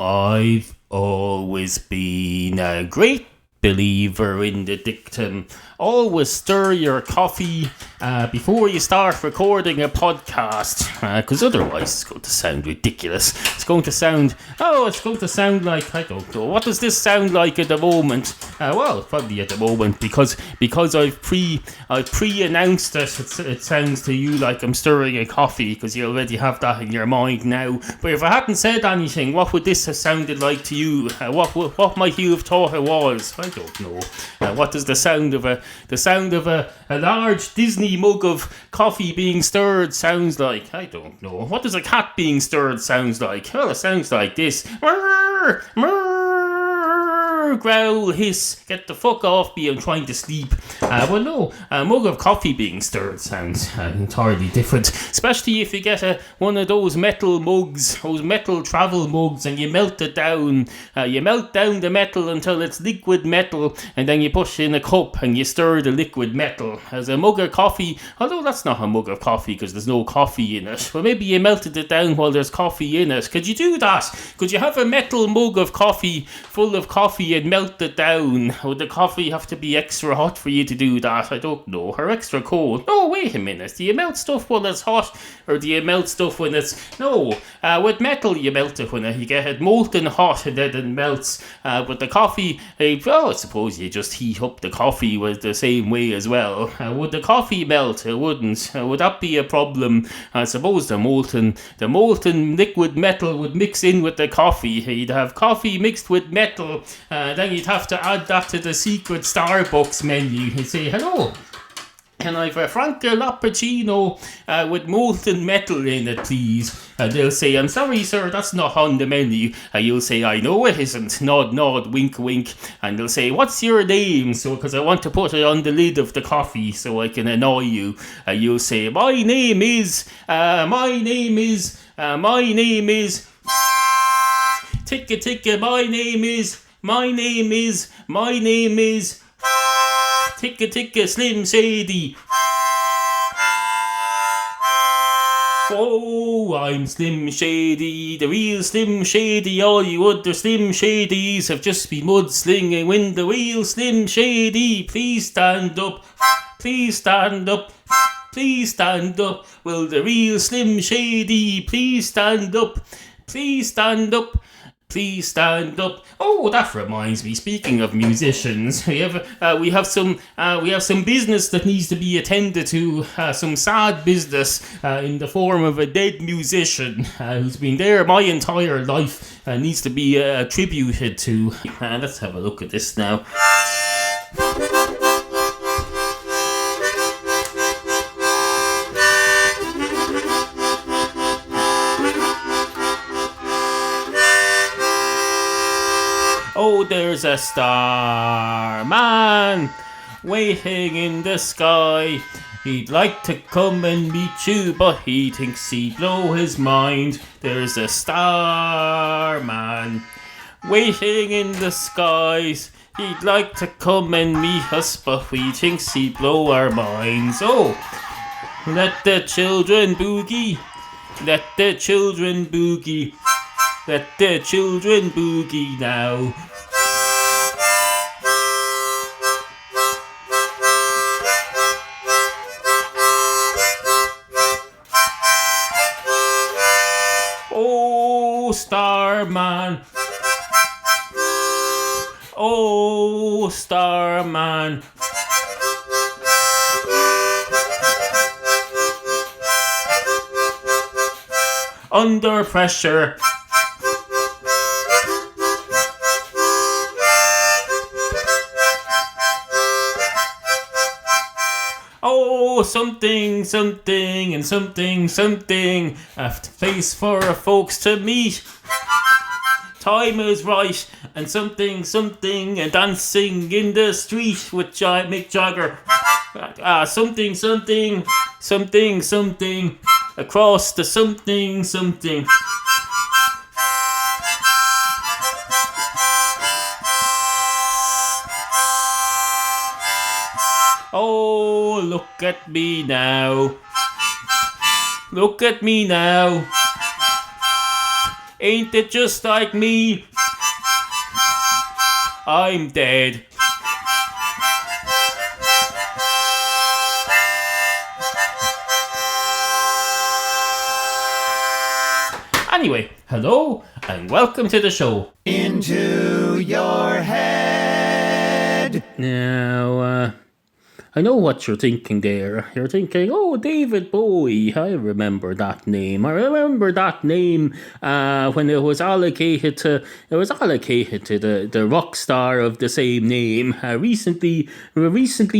I've always been a great believer in the dictum. Always stir your coffee before you start recording a podcast, because otherwise it's going to sound ridiculous. It's going to sound like, I don't know, what does this sound like at the moment? Well, probably at the moment, because I've pre-announced it, it sounds to you like I'm stirring a coffee, because you already have that in your mind now. But if I hadn't said anything, what would this have sounded like to you? What might you have thought it was? I don't know. What does the sound of a large Disney mug of coffee being stirred sounds like? I don't know. What does a cat being stirred sounds like? Well, it sounds like this. Murr, murr, growl, hiss. Get the fuck off me, I'm trying to sleep. Well, no, a mug of coffee being stirred sounds entirely different. Especially if you get one of those metal mugs, those metal travel mugs, and you melt it down. You melt down the metal until it's liquid metal, and then you push in a cup and you stir the liquid metal. As a mug of coffee, although that's not a mug of coffee because there's no coffee in it. Well, maybe you melted it down while there's coffee in it. Could you do that? Could you have a metal mug of coffee full of coffee and melt it down? Would the coffee have to be extra hot for you to do that? I don't know. Or extra cold? No, wait a minute. Do you melt stuff when it's hot, or do you melt stuff when it's... No, with metal you melt it when you get it molten hot and then it melts. But the coffee, well, I suppose you just heat up the coffee with the same way as well. Would the coffee melt? It wouldn't. Would that be a problem? I suppose the molten liquid metal would mix in with the coffee. You'd have coffee mixed with metal. Then you'd have to add that to the secret Starbucks menu. You'd say, hello, can I have a Franco Lappuccino with molten metal in it, please? They'll say, I'm sorry, sir, that's not on the menu. You'll say, I know it isn't. Nod, nod, wink, wink. And they'll say, what's your name? So, because I want to put it on the lid of the coffee so I can annoy you. You'll say, my name is... Ticka, ticka, my name is... Ticka, ticka, Slim Shady. Oh, I'm Slim Shady, the real Slim Shady. All you other Slim Shadys have just been mudslinging when the real Slim Shady. Please stand up, please stand up, please stand up. Will the real Slim Shady please stand up, please stand up, please stand up. Oh, that reminds me. Speaking of musicians, we have some business that needs to be attended to. Some sad business in the form of a dead musician who's been there my entire life. Needs to be attributed to. Let's have a look at this now. Oh, there's a starman waiting in the sky. He'd like to come and meet you, but he thinks he'd blow his mind. There's a starman waiting in the skies. He'd like to come and meet us, but we thinks he'd blow our minds. Oh, let the children boogie. Let the children boogie. Let the children boogie now. Oh, Starman. Oh, Starman. Under pressure. Oh, something, something, and something, something. A place for folks to meet. Time is right, and something, something, and dancing in the street with Mick Jagger. Something, something, something, something, across the something, something. Oh, look at me now. Look at me now. Ain't it just like me? I'm dead. Anyway, hello and welcome to the show. Into your head. Now, I know what you're thinking there. You're thinking, oh, David Bowie. I remember that name. I remember that name when it was allocated to the rock star of the same name. Recently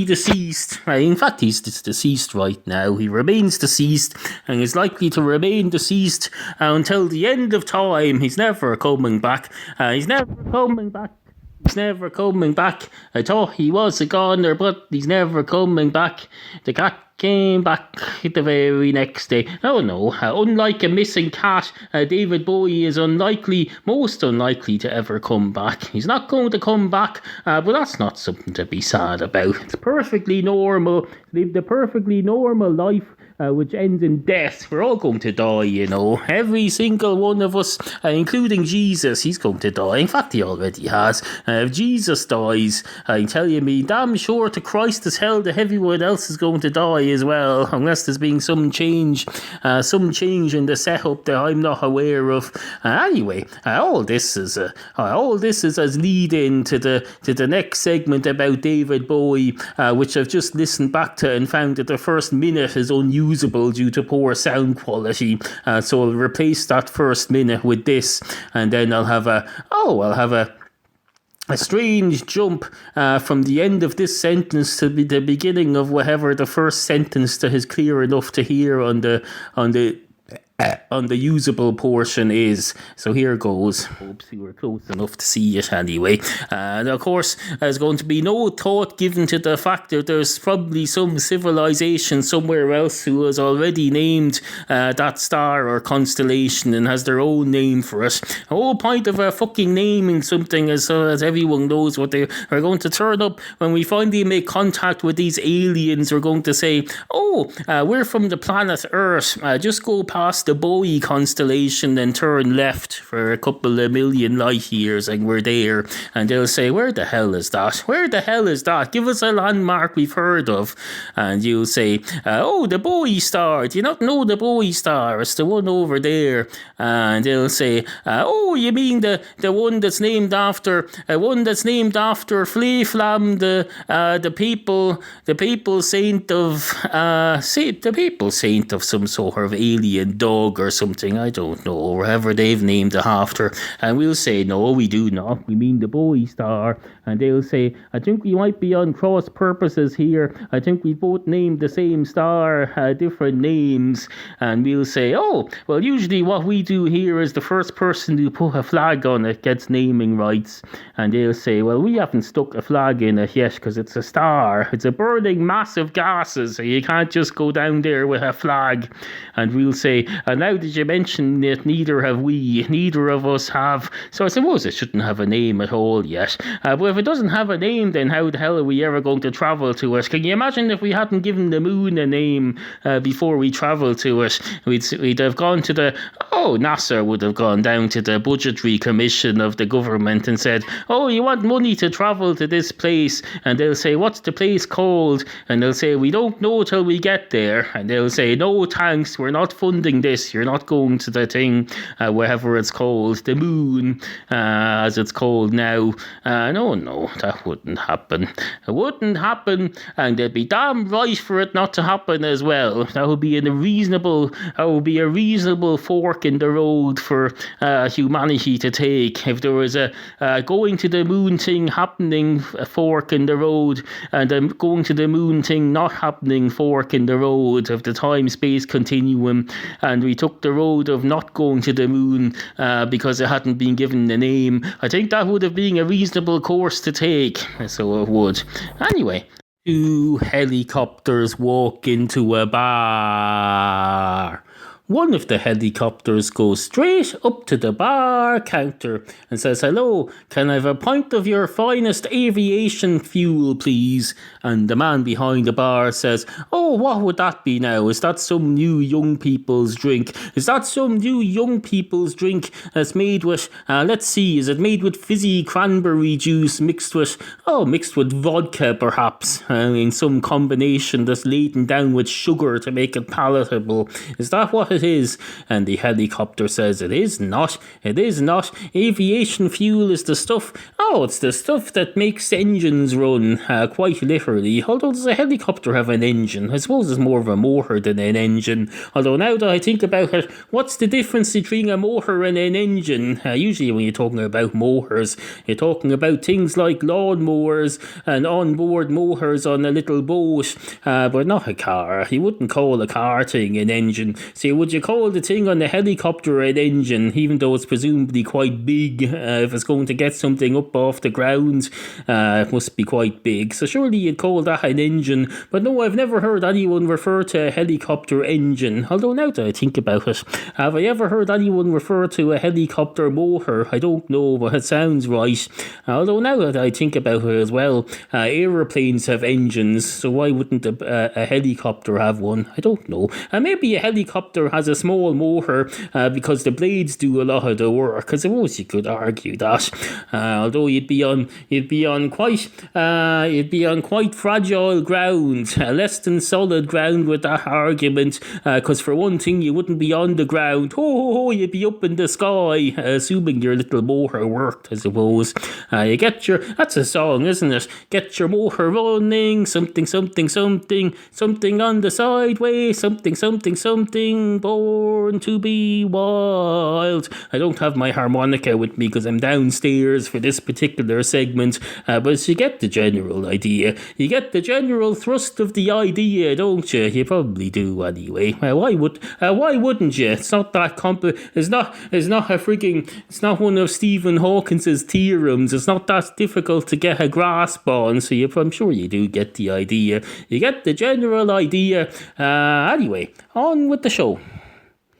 deceased. In fact, he's deceased right now. He remains deceased and is likely to remain deceased until the end of time. He's never coming back. He's never coming back. He's never coming back. I thought he was a goner, but he's never coming back. The cat came back the very next day. Oh no, unlike a missing cat, David Bowie is most unlikely to ever come back. He's not going to come back, but that's not something to be sad about. It's perfectly normal. Lived a perfectly normal life. Which ends in death. We're all going to die, you know. Every single one of us, including Jesus, he's going to die. In fact, he already has. If Jesus dies, I tell you me, damn sure to Christ as hell that everyone else is going to die as well, unless there's been some change in the setup that I'm not aware of. Anyway, all this is as lead in to the next segment about David Bowie, which I've just listened back to and found that the first minute is unusable due to poor sound quality, so I'll replace that first minute with this, and then I'll have a strange jump from the end of this sentence to the beginning of whatever the first sentence that is clear enough to hear on the usable portion is. So here goes. Hope you were close enough to see it anyway. And of course, there's going to be no thought given to the fact that there's probably some civilization somewhere else who has already named that star or constellation and has their own name for it. The whole point of fucking naming something is so that everyone knows what they are going to turn up when we finally make contact with these aliens. We're going to say, oh, we're from the planet Earth. Just go past the Bowie constellation and turn left for a couple of million light years and we're there. And they'll say, where the hell is that? Where the hell is that? Give us a landmark we've heard of. And you'll say, oh, the Bowie star. Do you not know the Bowie star? It's the one over there. And they'll say, oh, you mean the one that's named after Flea Flam, the people saint of some sort of alien dog or something, I don't know, or whatever they've named it after. And we'll say, no, we do not. We mean the Bowie star. And they'll say, I think we might be on cross purposes here. I think we both named the same star, different names. And we'll say, oh, well, usually what we do here is the first person to put a flag on it gets naming rights. And they'll say, well, we haven't stuck a flag in it yet because it's a star. It's a burning mass of gases, so you can't just go down there with a flag. And we'll say, and now that you mention it, neither of us have. So I suppose it shouldn't have a name at all yet. But if it doesn't have a name, then how the hell are we ever going to travel to it? Can you imagine if we hadn't given the moon a name before we travelled to it? We'd have gone to NASA would have gone down to the budgetary commission of the government and said, oh, you want money to travel to this place? And they'll say, what's the place called? And they'll say, we don't know till we get there. And they'll say, no thanks, we're not funding this. You're not going to the thing, wherever it's called, the moon, as it's called now. No, that wouldn't happen. It wouldn't happen, and they'd be damn right for it not to happen as well. That would be a reasonable fork in the road for humanity to take. If there was a going to the moon thing happening, a fork in the road, and a going to the moon thing not happening, fork in the road of the time-space continuum, and we took the road of not going to the moon because it hadn't been given the name, I think that would have been a reasonable course to take. So it would. Anyway, two helicopters walk into a bar. One of the helicopters goes straight up to the bar counter and says, "Hello, can I have a pint of your finest aviation fuel, please?" And the man behind the bar says, "Oh, what would that be now? Is that some new young people's drink? Is that some new young people's drink that's made with, let's see, is it made with fizzy cranberry juice mixed with vodka perhaps, in some combination that's laden down with sugar to make it palatable? Is that what it is?" And the helicopter says, "It is not. It is not. Aviation fuel is the stuff. Oh, it's the stuff that makes engines run, quite literally. Although does a helicopter have an engine? I suppose it's more of a motor than an engine. Although now that I think about it, what's the difference between a motor and an engine? Usually when you're talking about motors, you're talking about things like lawnmowers and onboard motors on a little boat, but not a car. You wouldn't call a car thing an engine. So would you call the thing on the helicopter an engine, even though it's presumably quite big? If it's going to get something up off the ground, it must be quite big. So surely you'd call that an engine. But no, I've never heard anyone refer to a helicopter engine. Although now that I think about it, have I ever heard anyone refer to a helicopter motor? I don't know, but it sounds right. Although now that I think about it as well, aeroplanes have engines, so why wouldn't a helicopter have one? I don't know. Maybe a helicopter has a small motor because the blades do a lot of the work. I suppose you could argue that. Although you'd be on quite fragile ground, less than solid ground with that argument. Because for one thing, you wouldn't be on the ground. You'd be up in the sky, assuming your little motor worked, I suppose. You get that's a song, isn't it? Get your motor running, something, something, something, something on the sideway, something, something, something, born to be wild. I don't have my harmonica with me because I'm downstairs for this particular segment, but you get the general idea. You get the general thrust of the idea, don't you? You probably do anyway. Why wouldn't you? It's not that it's not one of Stephen Hawking's theorems. It's not that difficult to get a grasp on, so I'm sure you do get the idea. You get the general idea. Anyway, on with the show.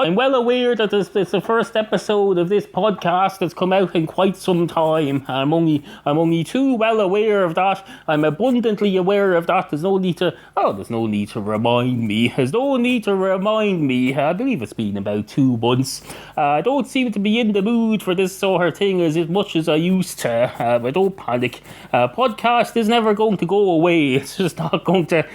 I'm well aware that it's the first episode of this podcast that's come out in quite some time. I'm only too well aware of that. I'm abundantly aware of that. There's no need to remind me. There's no need to remind me. I believe it's been about 2 months. I don't seem to be in the mood for this sort of thing as much as I used to. But don't panic. Podcast is never going to go away. It's just not going to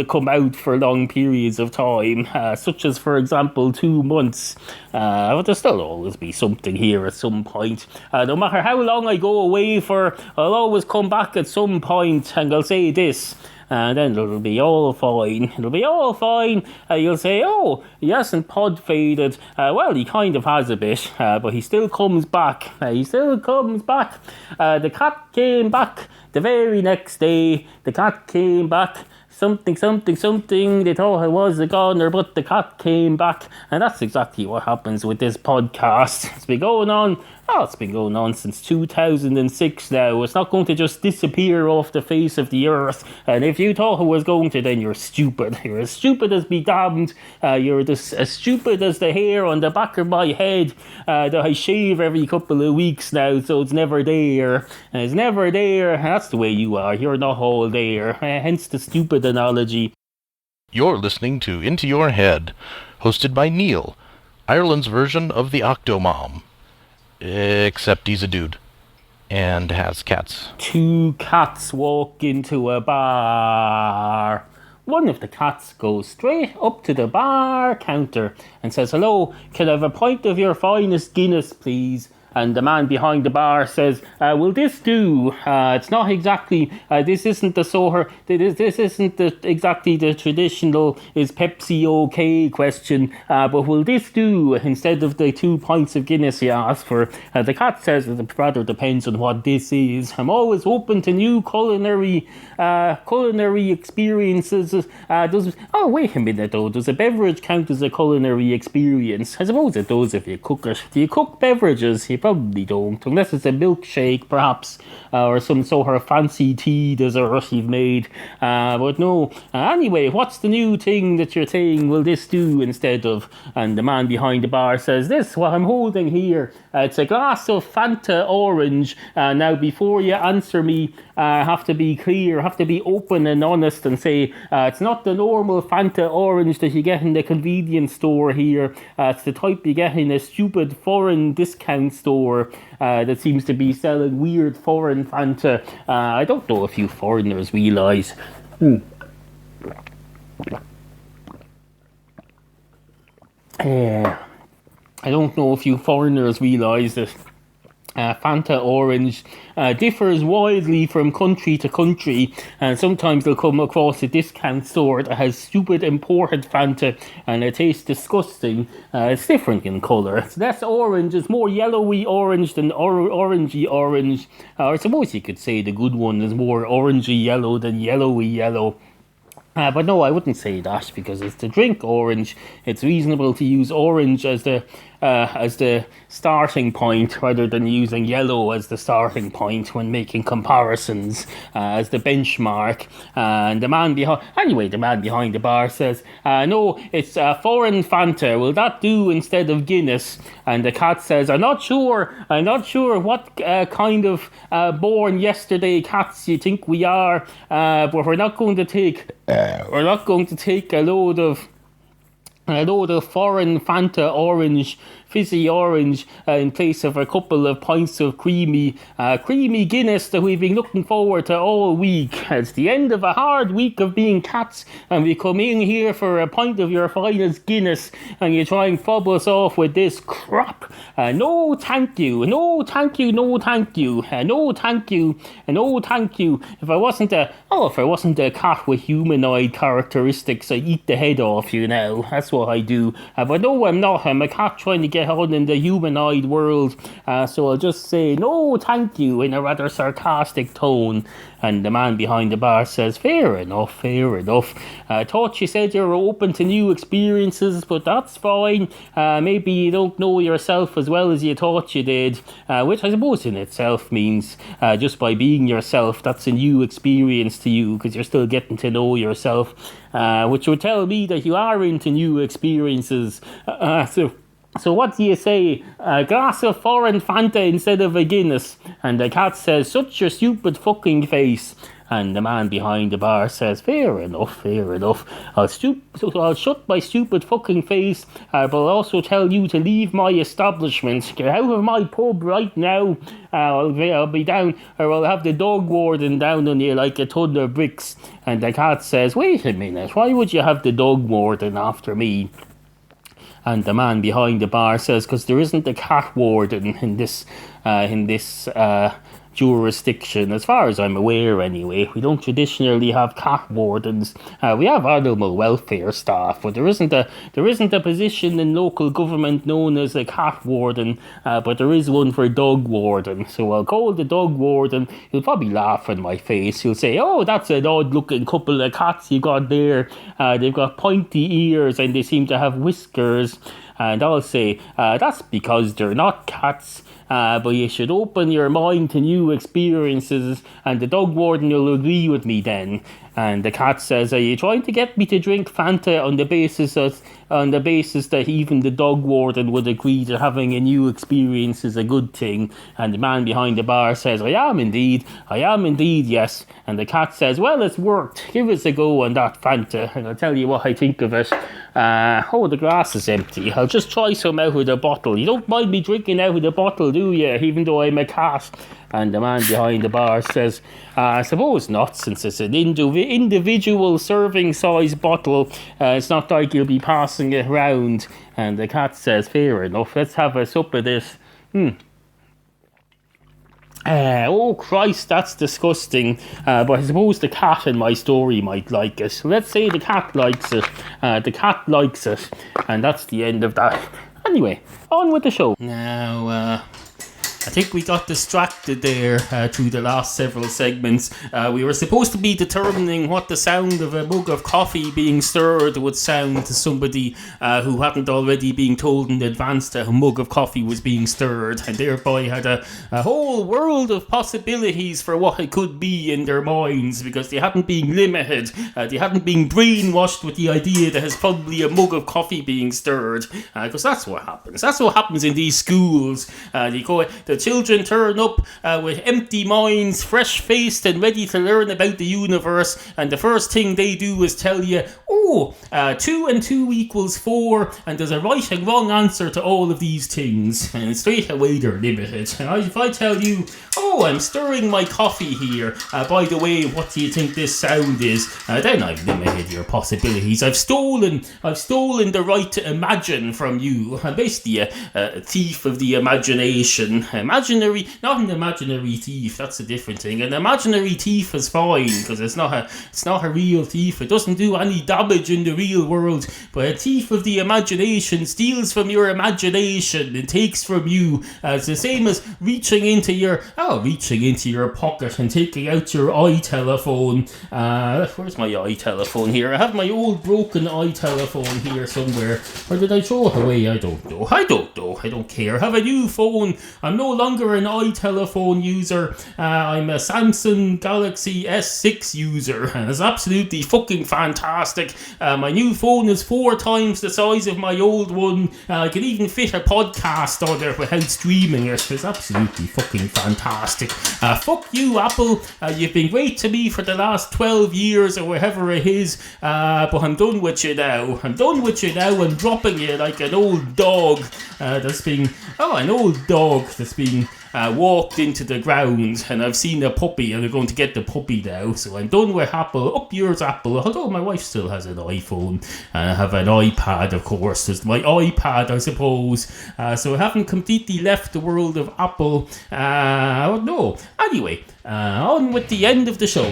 come out for long periods of time, such as, for example, 2 months. But there'll still always be something here at some point. No matter how long I go away for, I'll always come back at some point and I'll say this. And then it'll be all fine. It'll be all fine. You'll say, "Oh, he hasn't pod faded." Well, he kind of has a bit, but he still comes back. The cat came back the very next day. The cat came back. Something, something, something. They thought I was a goner, but the cat came back. And that's exactly what happens with this podcast. It's been going on since 2006 now. It's not going to just disappear off the face of the earth. And if you thought it was going to, then you're stupid. You're as stupid as be damned. You're as stupid as the hair on the back of my head that I shave every couple of weeks now, so it's never there. It's never there. That's the way you are. You're not all there. Hence the stupid analogy. You're listening to Into Your Head, hosted by Neil, Ireland's version of the Octomom. Except he's a dude. And has cats. 2 cats walk into a bar. One of the cats goes straight up to the bar counter and says, "Hello, can I have a pint of your finest Guinness, please?" And the man behind the bar says, "Will this do? It's not exactly. This isn't exactly the traditional is Pepsi okay question. But will this do instead of the 2 pints of Guinness you asked for?" The cat says it rather depends on what this is. I'm always open to new culinary experiences. Wait a minute though. Does a beverage count as a culinary experience? I suppose it does if you cook it. Do you cook beverages? You probably don't, unless it's a milkshake, perhaps, or some sort of fancy tea dessert you've made. But no. Anyway, what's the new thing that you're saying will this do instead of? And the man behind the bar says, this, what I'm holding here, it's a glass of Fanta orange. Now, before you answer me, have to be clear, have to be open and honest and say, it's not the normal Fanta orange that you get in the convenience store here. It's the type you get in a stupid foreign discount store that seems to be selling weird foreign Fanta. I don't know if you foreigners realise. I don't know if you foreigners realise that Fanta orange differs widely from country to country, and sometimes they'll come across a discount store that has stupid imported Fanta and it tastes disgusting. It's different in colour. It's less orange, it's more yellowy orange than orangey orange. I suppose you could say the good one is more orangey yellow than yellowy yellow. But no, I wouldn't say that, because it's to drink orange. It's reasonable to use orange as the starting point rather than using yellow as the starting point when making comparisons as the benchmark. And the man behind the bar says, no, it's foreign Fanta. Will that do instead of Guinness? And the cat says, I'm not sure what kind of born yesterday cats you think we are, but we're not going to take a load of foreign Fanta orange, fizzy orange, in place of a couple of pints of creamy Guinness that we've been looking forward to all week. It's the end of a hard week of being cats, and we come in here for a pint of your finest Guinness, and you try and fob us off with this crap. No thank you, no thank you, no thank you, no thank you, no thank you. If I wasn't a cat with humanoid characteristics, I'd eat the head off you now. That's what I do. But no, I'm not. I'm a cat trying to get on in the humanoid world. So I'll just say no thank you in a rather sarcastic tone. And the man behind the bar says, fair enough, fair enough. I thought you said you were open to new experiences, but that's fine. Maybe you don't know yourself as well as you thought you did, which I suppose in itself means just by being yourself, that's a new experience to you, because you're still getting to know yourself, which would tell me that you are into new experiences. So what do you say? A glass of foreign Fanta instead of a Guinness? And the cat says, shut your stupid fucking face. And the man behind the bar says, fair enough, fair enough. I'll shut my stupid fucking face, but I'll also tell you to leave my establishment. Get out of my pub right now. I'll be down, or I'll have the dog warden down on you like a ton of bricks. And the cat says, wait a minute, why would you have the dog warden after me? And the man behind the bar says, because there isn't a cat warden in this jurisdiction, as far as I'm aware anyway. We don't traditionally have cat wardens. We have animal welfare staff, but there isn't a position in local government known as a cat warden, but there is one for dog warden. So I'll call the dog warden. He'll probably laugh in my face. He'll say, oh, that's an odd looking couple of cats you got there. They've got pointy ears and they seem to have whiskers. And I'll say, that's because they're not cats, but you should open your mind to new experiences, and the dog warden will agree with me then. And the cat says, are you trying to get me to drink Fanta on the basis that even the dog warden would agree that having a new experience is a good thing? And the man behind the bar says, I am indeed, yes. And the cat says, well, it's worked. Give us a go on that Fanta, and I'll tell you what I think of it. The glass is empty. I'll just try some out of the bottle. You don't mind me drinking out of the bottle, do you? Even though I'm a cat. And the man behind the bar says, I suppose not, since it's an individual serving size bottle. It's not like you'll be passing it round. And the cat says, fair enough, let's have a sup of this. Oh Christ, that's disgusting. But I suppose the cat in my story might like it. Let's say the cat likes it. And that's the end of that. Anyway, on with the show. Now, I think we got distracted there through the last several segments. We were supposed to be determining what the sound of a mug of coffee being stirred would sound to somebody who hadn't already been told in advance that a mug of coffee was being stirred, and thereby had a whole world of possibilities for what it could be in their minds, because they hadn't been limited, they hadn't been brainwashed with the idea that there's probably a mug of coffee being stirred, because that's what happens. That's what happens in these schools. The children turn up with empty minds, fresh-faced and ready to learn about the universe, and the first thing they do is tell you, 2 and 2 equals 4, and there's a right and wrong answer to all of these things, and straight away they're limited. And if I tell you, I'm stirring my coffee here, by the way, what do you think this sound is? Then I've limited your possibilities. I've stolen the right to imagine from you. I'm basically a thief of the imagination. Not an imaginary thief, that's a different thing. An imaginary thief is fine, because it's not a real thief. It doesn't do any damage in the real world. But a thief of the imagination steals from your imagination and takes from you. It's the same as reaching into your pocket and taking out your iTelephone. Where's my iTelephone here? I have my old broken iTelephone here somewhere. Or did I throw it away? I don't know. I don't care. I have a new phone. I'm no longer an iTelephone user. I'm a Samsung Galaxy S6 user, and it's absolutely fucking fantastic. My new phone is 4 times the size of my old one. I can even fit a podcast on there without streaming it. It's absolutely fucking fantastic. Fuck you, Apple. You've been great to me for the last 12 years or whatever it is, but I'm done with you now. I'm dropping you like an old dog that's been walked into the ground, and I've seen a puppy and I'm going to get the puppy now, so I'm done with Apple. Up yours, Apple. Although my wife still has an iPhone, and I have an iPad, of course. There's my iPad, I suppose, so I haven't completely left the world of Apple. No. Anyway, on with the end of the show.